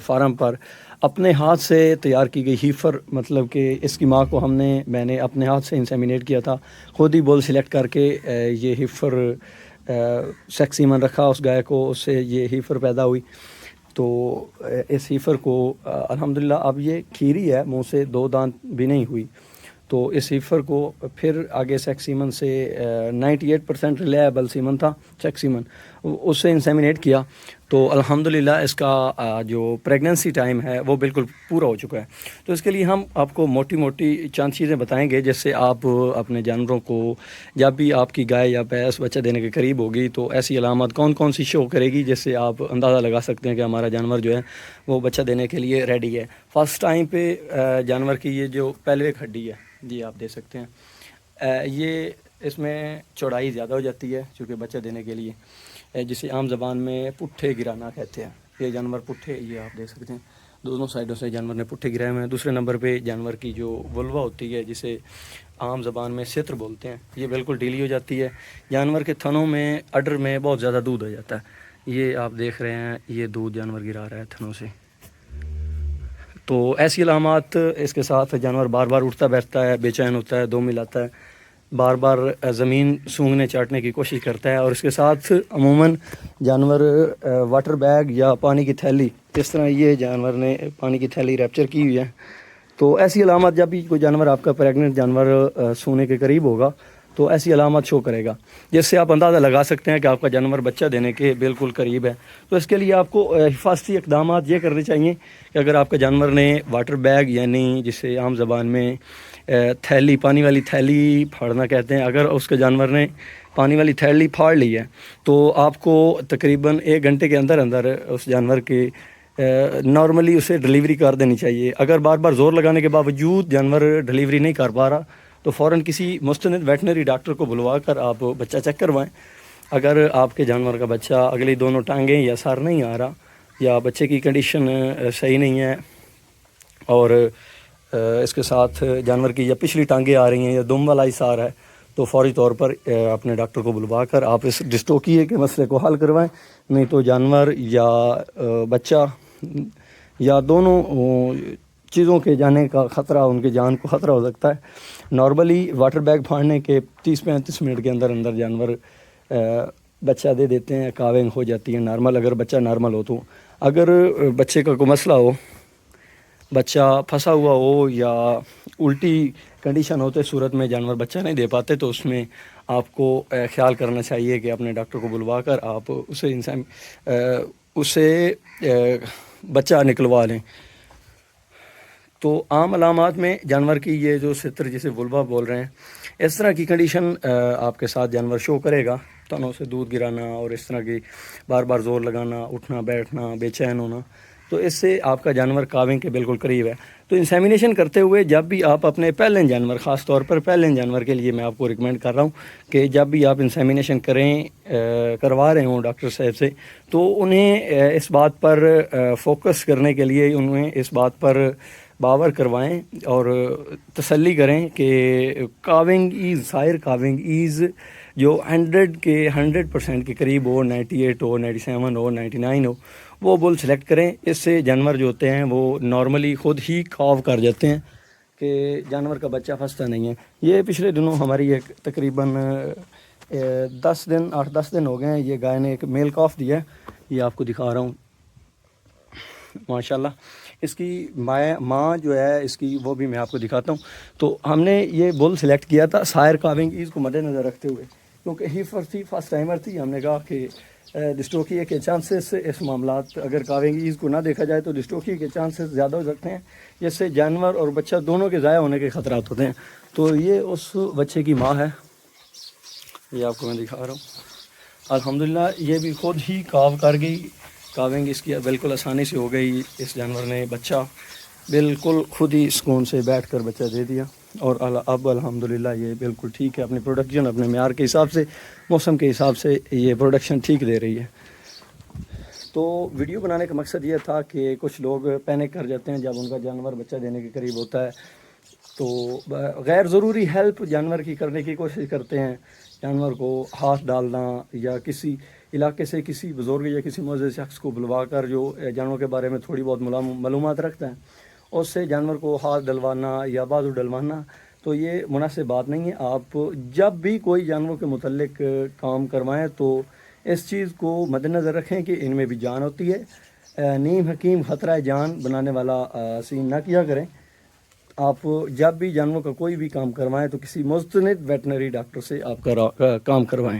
Form پر اپنے ہاتھ سے تیار کی گئی ہیفر، مطلب کہ اس کی ماں کو میں نے اپنے ہاتھ سے انسیمینیٹ کیا تھا، خود ہی بول سلیکٹ کر کے یہ ہیفر سیکسیمن رکھا اس گائے کو، اس سے یہ ہیفر پیدا ہوئی۔ تو اس ہیفر کو الحمدللہ اب یہ کھیری ہے، منہ سے 2 دانت بھی نہیں ہوئی۔ تو اس ہیفر کو پھر آگے سیکس سیمن سے 98% ریلائبل سیمن تھا سیکس سیمن، اس سے انسیمینیٹ کیا، تو الحمدللہ اس کا جو پریگننسی ٹائم ہے وہ بالکل پورا ہو چکا ہے۔ تو اس کے لیے ہم آپ کو موٹی موٹی چند چیزیں بتائیں گے، جس سے آپ اپنے جانوروں کو جب بھی آپ کی گائے یا بھینس بچہ دینے کے قریب ہوگی تو ایسی علامات کون کون سی شو کرے گی جس سے آپ اندازہ لگا سکتے ہیں کہ ہمارا جانور جو ہے وہ بچہ دینے کے لیے ریڈی ہے۔ فرسٹ ٹائم پہ جانور کی یہ جو پیلوک ہڈی ہے، جی آپ دیکھ سکتے ہیں، یہ اس میں چوڑائی زیادہ ہو جاتی ہے چونکہ بچہ دینے کے لیے، جسے عام زبان میں پٹھے گرانا کہتے ہیں۔ یہ جانور پٹھے، یہ آپ دیکھ سکتے ہیں دونوں سائڈوں سے جانور نے پٹھے گرائے ہوئے ہیں۔ دوسرے نمبر پہ جانور کی جو ولوا ہوتی ہے، جسے عام زبان میں ستر بولتے ہیں، یہ بالکل ڈھیلی ہو جاتی ہے۔ جانور کے تھنوں میں، اڈر میں بہت زیادہ دودھ ہو جاتا ہے، یہ آپ دیکھ رہے ہیں، یہ دودھ جانور گرا رہا ہے تھنوں سے۔ تو ایسی علامات اس کے ساتھ جانور بار بار اٹھتا بیٹھتا ہے، بے چین ہوتا ہے، دو ملاتا ہے، بار بار زمین سونگھنے چاٹنے کی کوشش کرتا ہے، اور اس کے ساتھ عموماً جانور واٹر بیگ یا پانی کی تھیلی، اس طرح یہ جانور نے پانی کی تھیلی ریپچر کی ہوئی ہے۔ تو ایسی علامات جب بھی کوئی جانور آپ کا پریگننٹ جانور سونے کے قریب ہوگا تو ایسی علامات شو کرے گا، جس سے آپ اندازہ لگا سکتے ہیں کہ آپ کا جانور بچہ دینے کے بالکل قریب ہے۔ تو اس کے لیے آپ کو حفاظتی اقدامات یہ کرنے چاہیے کہ اگر آپ کے جانور نے واٹر بیگ، یعنی جسے عام زبان میں تھیلی، پانی والی تھیلی پھاڑنا کہتے ہیں، اگر اس کے جانور نے پانی والی تھیلی پھاڑ لی ہے تو آپ کو تقریباً 1 گھنٹے کے اندر اندر اس جانور کے نارملی اسے ڈلیوری کر دینی چاہیے۔ اگر بار بار زور لگانے کے باوجود جانور ڈلیوری نہیں کر پا رہا تو فوراً کسی مستند ویٹنری ڈاکٹر کو بلوا کر آپ بچہ چیک کروائیں۔ اگر آپ کے جانور کا بچہ اگلی دونوں ٹانگیں یا سر نہیں آ رہا، یا بچے کی کنڈیشن صحیح نہیں ہے، اور اس کے ساتھ جانور کی یا پچھلی ٹانگیں آ رہی ہیں یا دم والا اثار ہے، تو فوری طور پر اپنے ڈاکٹر کو بلوا کر آپ اس ڈسٹوکیے کے مسئلے کو حل کروائیں، نہیں تو جانور یا بچہ یا دونوں چیزوں کے جانے کا خطرہ، ان کی جان کو خطرہ ہو سکتا ہے۔ نارملی واٹر بیگ پھاڑنے کے 30-35 منٹ کے اندر اندر جانور بچہ دے دیتے ہیں، کاونگ ہو جاتی ہے نارمل، اگر بچہ نارمل ہو تو۔ اگر بچے کا کوئی مسئلہ ہو، بچہ پھنسا ہوا ہو یا الٹی کنڈیشن ہوتے صورت میں جانور بچہ نہیں دے پاتے، تو اس میں آپ کو خیال کرنا چاہیے کہ اپنے ڈاکٹر کو بلوا کر آپ اسے بچہ نکلوا لیں۔ تو عام علامات میں جانور کی یہ جو ستر، جسے ولوا بول رہے ہیں، اس طرح کی کنڈیشن آپ کے ساتھ جانور شو کرے گا، تنوں سے دودھ گرانا اور اس طرح کی بار بار زور لگانا، اٹھنا بیٹھنا، بے چین ہونا، تو اس سے آپ کا جانور کاونگ کے بالکل قریب ہے۔ تو انسیمینیشن کرتے ہوئے جب بھی آپ اپنے پہلے جانور، خاص طور پر پہلے جانور کے لیے میں آپ کو ریکمینڈ کر رہا ہوں کہ جب بھی آپ انسیمینیشن کروا رہے ہوں ڈاکٹر صاحب سے، تو انہیں اس بات پر فوکس کرنے کے لیے انہیں اس بات پر باور کروائیں اور تسلی کریں کہ کاونگ ایز جو 100% کے قریب ہو، 98 ہو، 97 ہو، 99 ہو، وہ بل سلیکٹ کریں۔ اس سے جانور جو ہوتے ہیں وہ نارملی خود ہی کاو کر جاتے ہیں کہ جانور کا بچہ پھنستا نہیں ہے۔ یہ پچھلے دنوں ہماری ایک تقریباً 8-10 دن ہو گئے ہیں، یہ گائے نے ایک میل کاف دیا ہے، یہ آپ کو دکھا رہا ہوں ماشاءاللہ۔ اس کی ماں جو ہے اس کی، وہ بھی میں آپ کو دکھاتا ہوں۔ تو ہم نے یہ بل سلیکٹ کیا تھا سائر کاونگ ایز کو مد نظر رکھتے ہوئے، کیونکہ ہیفر تھی، فرسٹ ٹائمر تھی۔ ہم نے کہا کہ ڈسٹوکیے کے چانسز، اس معاملات اگر کاونگ ایز کو نہ دیکھا جائے تو ڈسٹوکیے کے چانسز زیادہ ہو سکتے ہیں، جس سے جانور اور بچہ دونوں کے ضائع ہونے کے خطرات ہوتے ہیں۔ تو یہ اس بچے کی ماں ہے، یہ آپ کو میں دکھا رہا ہوں۔ الحمدللہ یہ بھی خود ہی کاو کر گئی، کاونگ اس کی بالکل آسانی سے ہو گئی۔ اس جانور نے بچہ بالکل خود ہی سکون سے بیٹھ کر بچہ دے دیا، اور اب الحمدللہ یہ بالکل ٹھیک ہے، اپنی پروڈکشن اپنے معیار کے حساب سے، موسم کے حساب سے یہ پروڈکشن ٹھیک دے رہی ہے۔ تو ویڈیو بنانے کا مقصد یہ تھا کہ کچھ لوگ پینک کر جاتے ہیں جب ان کا جانور بچہ دینے کے قریب ہوتا ہے، تو غیر ضروری ہیلپ جانور کی کرنے کی کوشش کرتے ہیں، جانور کو ہاتھ ڈالنا یا کسی علاقے سے کسی بزرگ یا کسی معزز شخص کو بلوا کر جو جانور کے بارے میں تھوڑی بہت معلومات رکھتا ہے اس سے جانور کو ہاتھ ڈلوانا یا بازو ڈلوانا تو یہ مناسب بات نہیں ہے۔ آپ جب بھی کوئی جانور کے متعلق کام کروائیں تو اس چیز کو مد نظر رکھیں کہ ان میں بھی جان ہوتی ہے، نیم حکیم خطرہ جان بنانے والا سین نہ کیا کریں۔ آپ جب بھی جانور کا کوئی بھی کام کروائیں تو کسی مستند ویٹنری ڈاکٹر سے آپ کا کام کروائیں۔